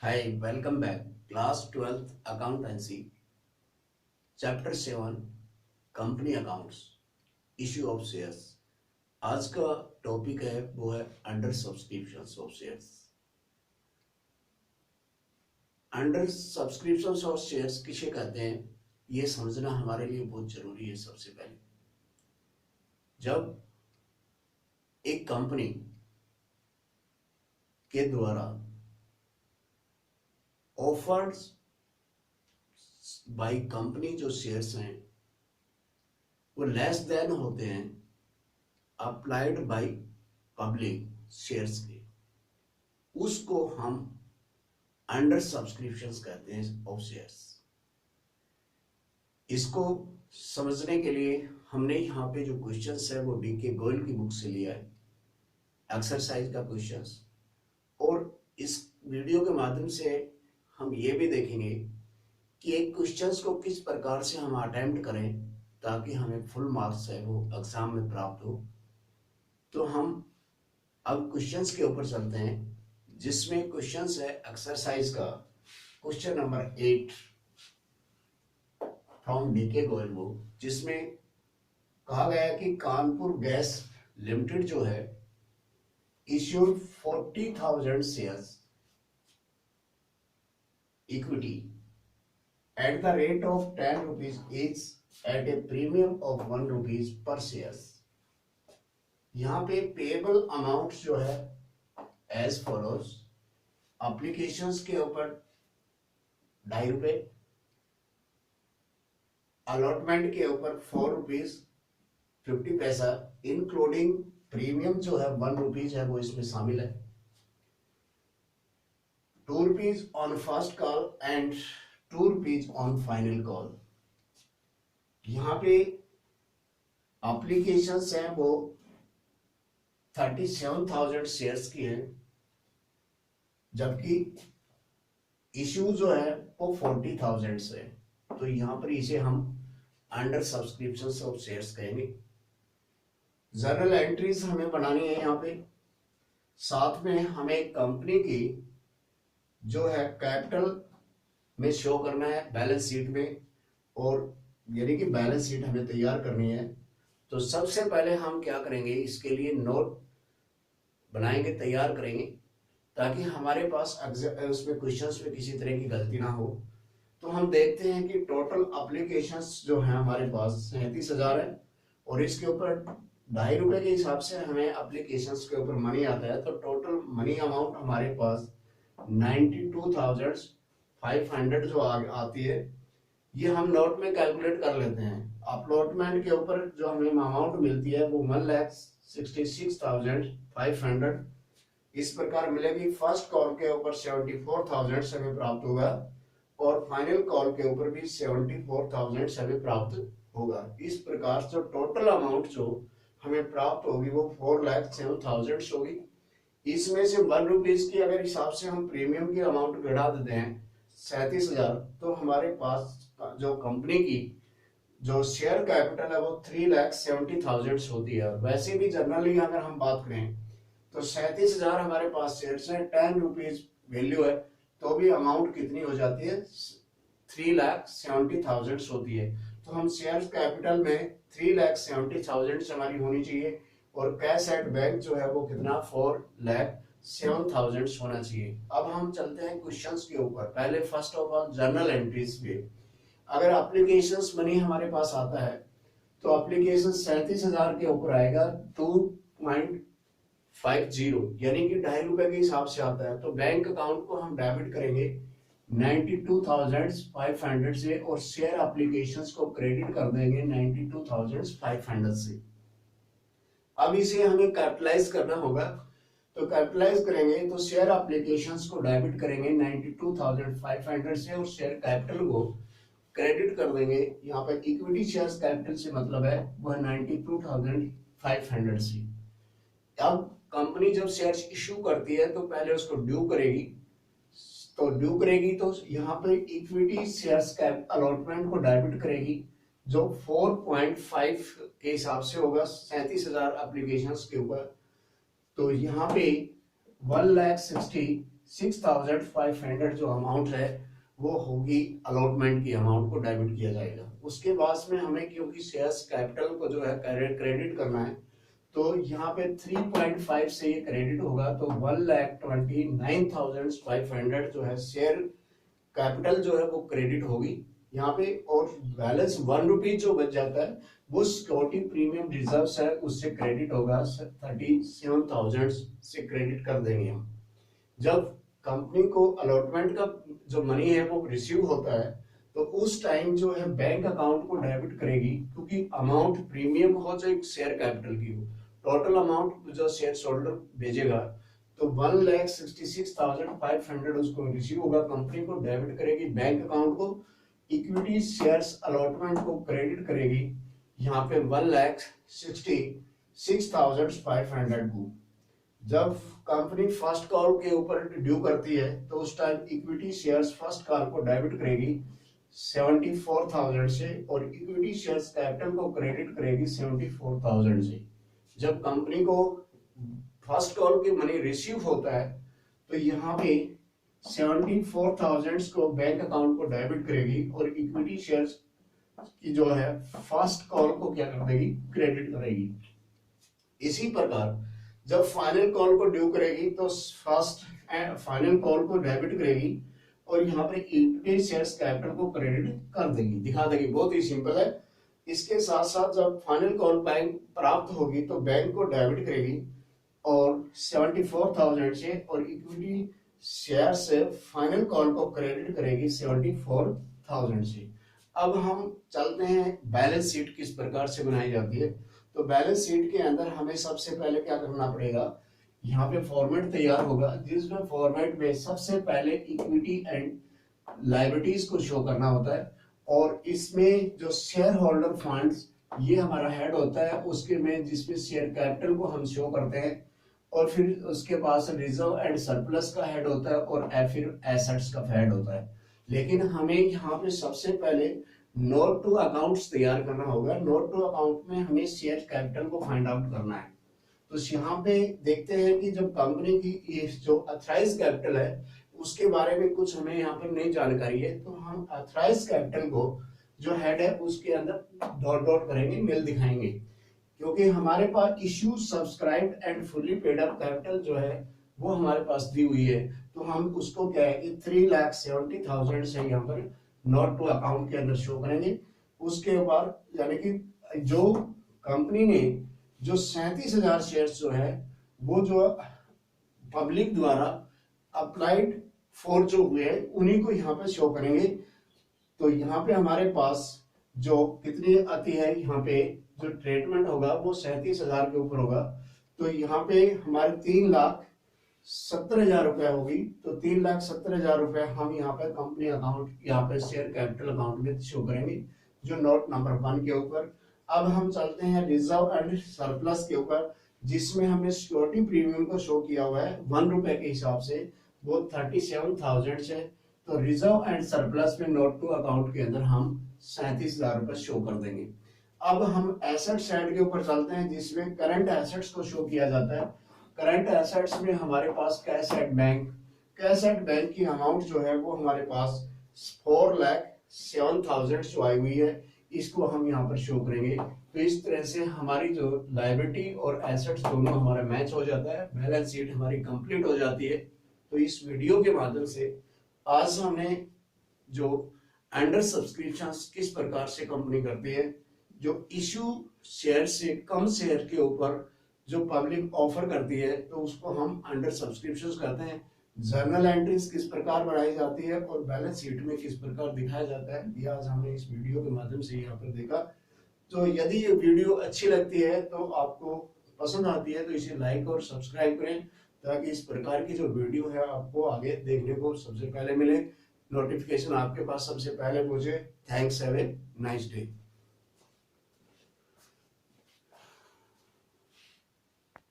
Hi, welcome back. Class 12th Accountancy, Chapter 7, Company Accounts, Issue of Shares. आज का topic है वो है under subscription of shares. Under subscription of shares किसे कहते हैं, ये समझना हमारे लिए बहुत जरूरी है। सबसे पहले जब एक कंपनी के द्वारा ऑफर्ड बाय कंपनी जो शेयर्स हैं वो लेस देन होते हैं अप्लाइड बाय पब्लिक शेयर्स के, उसको हम अंडर सब्सक्रिप्शंस कहते हैं ऑफ शेयर्स। इसको समझने के लिए हमने यहाँ पे जो क्वेश्चंस है वो डीके गोयल की बुक से लिया है, एक्सरसाइज का क्वेश्चंस। और इस वीडियो के माध्यम से हम ये भी देखेंगे कि एक क्वेश्चंस को किस प्रकार से हम अटेम्प्ट करें ताकि हमें फुल मार्क्स है वो एग्जाम में प्राप्त हो। तो हम अब क्वेश्चंस के ऊपर चलते हैं, जिसमें क्वेश्चंस है एक्सरसाइज का question number 8 from DK Goyal book, जिसमें कहा गया है कि कानपुर गैस लिमिटेड जो है issued 40,000 shares equity at the rate of 10 rupees each at a premium of 1 rupees per shares। यहाँ पे पेएबल अमाउंट जो है एज फॉलोज, अप्लीकेशंस के ऊपर 2.5 रुपए, अलॉटमेंट के ऊपर 4 रुपीज 50 पैसा, इंक्लूडिंग प्रीमियम जो है 1 रुपीज है वो इसमें शामिल है, 2 rupees on first call and 2 rupees on final call. यहाँ पे एप्लीकेशंस हैं वो 37,000 शेयर्स की हैं, जबकि इश्यू जो है वो 40,000 से। तो यहाँ पर इसे हम अंडर सब्सक्रिप्शन ऑफ शेयर्स कहेंगे। जर्नल एंट्रीज हमें बनानी है यहाँ पे, साथ में हमें कंपनी की जो है कैपिटल में शो करना है बैलेंस शीट में, और यानी कि बैलेंस शीट हमें तैयार करनी है। तो सबसे पहले हम क्या करेंगे, इसके लिए नोट बनाएंगे, तैयार करेंगे, ताकि हमारे पास उसमें क्वेश्चंस में किसी तरह की गलती ना हो। तो हम देखते हैं कि टोटल एप्लीकेशंस जो है हमारे पास 37,000 है, और इसके ऊपर 2.5 रुपए के हिसाब से हमें एप्लीकेशंस के ऊपर मनी आता है। तो टोटल मनी अमाउंट हमारे पास 92,500 जो आती है, ये हम नोट में कैलकुलेट कर लेते हैं। अपलॉटमेंट के ऊपर जो हमें अमाउंट मिलती है वो 1,66,500 इस प्रकार मिलेगी। फर्स्ट कॉल के ऊपर 74,000 से हमें प्राप्त होगा, और फाइनल कॉल के ऊपर भी 74,000 से हमें प्राप्त होगा। इस प्रकार से टोटल अमाउंट जो हमें प्राप्त होगी वो 4,07,000 होगी। इसमें से 1 रुपीज की अगर हिसाब से हम प्रीमियम की अमाउंट घटा देते हैं 37,000, तो हमारे पास जो कंपनी की जो शेयर कैपिटल है वो 3,70,000 होती है। वैसे भी जनरली अगर हम बात करें तो 37,000 हमारे पास शेयर्स हैं, 10 रुपीज वैल्यू है, तो भी अमाउंट कितनी हो जाती है, 3,70,000 होती है। तो हम शेयर कैपिटल में 3,70,000 हमारी होनी चाहिए, और कैश एट बैंक जो है वो कितना 4,07,000 होना चाहिए। अब हम चलते हैं क्वेश्चंस के ऊपर। पहले first of all journal entries पे, अगर एप्लीकेशंस मनी हमारे पास आता है तो एप्लीकेशन 37,000 के ऊपर आएगा 2.50, यानी कि 2.5 रुपए के हिसाब से आता है। तो बैंक अकाउंट को हम डेबिट करेंगे 92,500 से, और शेयर एप्लीकेशंस को क्रेडिट कर देंगे 92,500 से। अब इसे हमें कैपिटलाइज करना होगा, तो कैपिटलाइज करेंगे तो शेयर एप्लीकेशंस को डेबिट करेंगे 92,500 से, और शेयर कैपिटल को क्रेडिट कर देंगे। यहाँ पर इक्विटी शेयर्स कैपिटल से मतलब है वह 92,500 से। अब कंपनी जब शेयर्स इश्यू करती है तो पहले उसको ड्यू करेगी, तो यहाँ पर इक्विटी शेयर्स कैप अलॉटमेंट को डेबिट करेगी, जो 4.5 के हिसाब से होगा 37,000 एप्लीकेशंस के ऊपर। तो यहाँ पे 1,60,000 76,500 जो अमाउंट है वो होगी अलॉटमेंट की अमाउंट को डेबिट किया जाएगा। उसके बाद में हमें क्योंकि शेयर्स कैपिटल को जो है क्रेडिट करना है, तो यहाँ पे 3.5 से ये क्रेडिट होगा, तो 1,29,500 जो है शेयर कैपिटल जो है वो क्रेडिट होगी यहाँ पे। और बैलेंस 1 रुपी जो बच जाता है वो सिक्योरिटी प्रीमियम रिजर्व है उससे क्रेडिट होगा, 37,000 से क्रेडिट कर देंगे हम। जब कंपनी को अलॉटमेंट का जो मनी है वो रिसीव होता है तो उस टाइम जो है बैंक अकाउंट को डेबिट करेगी, क्योंकि अमाउंट प्रीमियम हो जो शेयर कैपिटल की हो, टोटल अमाउंट जो शेयर होल्डर भेजेगा तो 1,66,500 उसको रिसीव होगा, कंपनी को डेबिट करेगी बैंक अकाउंट को, इक्विटी शेयर्स अलॉटमेंट को क्रेडिट करेगी यहाँ पे 1,66,500 को। जब कंपनी फर्स्ट कॉल के ऊपर ड्यू करती है तो उस time equity shares first call को डेबिट करेगी 74,000 से और इक्विटी शेयर्स कैपिटल को क्रेडिट करेगी 74,000 से। जब कंपनी को फर्स्ट कॉल की मनी रिसीव होता है तो यहाँ पे 74,000 को बैंक अकाउंट को डेबिट करेगी और इक्विटी शेयर्स की जो है फर्स्ट कॉल को क्या कर देगी, क्रेडिट करेगी। इसी प्रकार जब फाइनल कॉल को ड्यू करेगी तो फर्स्ट एंड फाइनल कॉल को डेबिट करेगी और यहाँ पे इक्विटी शेयर्स कैपिटल को क्रेडिट कर देगी, दिखा देगी। बहुत ही सिंपल है। इसके साथ साथ जब फाइनल कॉल बैंक प्राप्त होगी तो बैंक को डेबिट करेगी और 74,000 से और इक्विटी शेयर से फाइनल कॉल को क्रेडिट करेगी 74,000 से। अब हम चलते हैं बैलेंस शीट किस प्रकार से बनाई जाती है। तो बैलेंस शीट के अंदर हमें सबसे पहले क्या करना पड़ेगा, यहाँ पे फॉर्मेट तैयार होगा जिसमें फॉर्मेट में सबसे पहले इक्विटी एंड लायबिलिटीज को शो करना होता है और इसमें जो शेयर होल्डर फंड्स ये हमारा हेड होता है, उसके में जिसमें शेयर कैपिटल को हम शो करते हैं और फिर उसके पास रिजर्व एंड सरप्लस का हेड होता है और फिर एसेट्स का हेड होता है। लेकिन हमें यहाँ पे सबसे पहले नोट टू अकाउंट्स तैयार करना होगा। नोट टू अकाउंट में हमें शेयर कैपिटल को फाइंड आउट करना है। तो यहाँ पे देखते हैं कि जब कंपनी की जो अथराइज कैपिटल है उसके बारे में कुछ हमें यहाँ पर नई जानकारी है, तो हम अथराइज कैपिटल को जो हेड है उसके अंदर डॉट डॉट करेंगे, नील दिखाएंगे, क्योंकि हमारे पास issue subscribed and fully paid up capital जो है वो हमारे पास दी हुई है। तो हम उसको क्या है कि 3,70,000 से यहाँ पर नोट टू अकाउंट के अंदर शो करेंगे। उसके बाद यानी कि जो कंपनी ने जो 37,000 शेयर्स जो है वो जो पब्लिक द्वारा अप्लाइड फॉर जो हुए उन्हीं को यहाँ पे शो करेंगे। तो यहाँ पे हमारे पास जो कितनी आती है, यहाँ पे जो ट्रीटमेंट होगा वो 37,000 के ऊपर होगा। तो यहाँ पे हमारे 3,70,000 रुपए होगी। तो 3,70,000 रुपए हम यहाँ पे कंपनी अकाउंट, यहाँ पे शेयर कैपिटल अकाउंट में शो करेंगे जो नोट नंबर 1 के ऊपर। अब हम चलते हैं रिजर्व एंड सरप्लस के ऊपर, जिसमें हमने सिक्योरिटी प्रीमियम को शो किया हुआ है 1 रुपए के हिसाब से, वो 37,000 से। तो रिजर्व एंड सरप्लस में नोट टू अकाउंट के अंदर हम 37,000 रुपए शो कर देंगे। अब हम एसेट साइड के ऊपर चलते हैं जिसमें करंट एसेट्स को शो किया जाता है। करंट एसेट्स में हमारे पास कैश एट बैंक की अमाउंट जो है वो हमारे पास 4,07,000 जो आई हुई है, इसको हम यहाँ पर शो करेंगे। तो इस तरह से हमारी जो लायबिलिटी और एसेट्स दोनों हमारा मैच हो जाता है, बैलेंस शीट हमारी कंप्लीट हो जाती है। तो इस वीडियो के माध्यम से आज हमने जो अंडर सब्सक्रिप्शन किस प्रकार से कंपनी करती है, जो इश्यू शेयर से कम शेयर के ऊपर जो पब्लिक ऑफर करती है तो उसको हम अंडर सब्सक्रिप्शन कहते हैं, जर्नल एंट्रीज किस प्रकार बनाई जाती है और बैलेंस शीट में किस प्रकार दिखाया जाता है, ये आज हमने इस वीडियो के माध्यम से यहाँ पर देखा। तो यदि ये वीडियो अच्छी लगती है तो आपको पसंद आती है तो इसे लाइक और सब्सक्राइब करें, ताकि इस प्रकार की जो वीडियो है आपको आगे देखने को सबसे पहले मिले, नोटिफिकेशन आपके पास सबसे पहले पहुंचे। Thanks, have a nice day.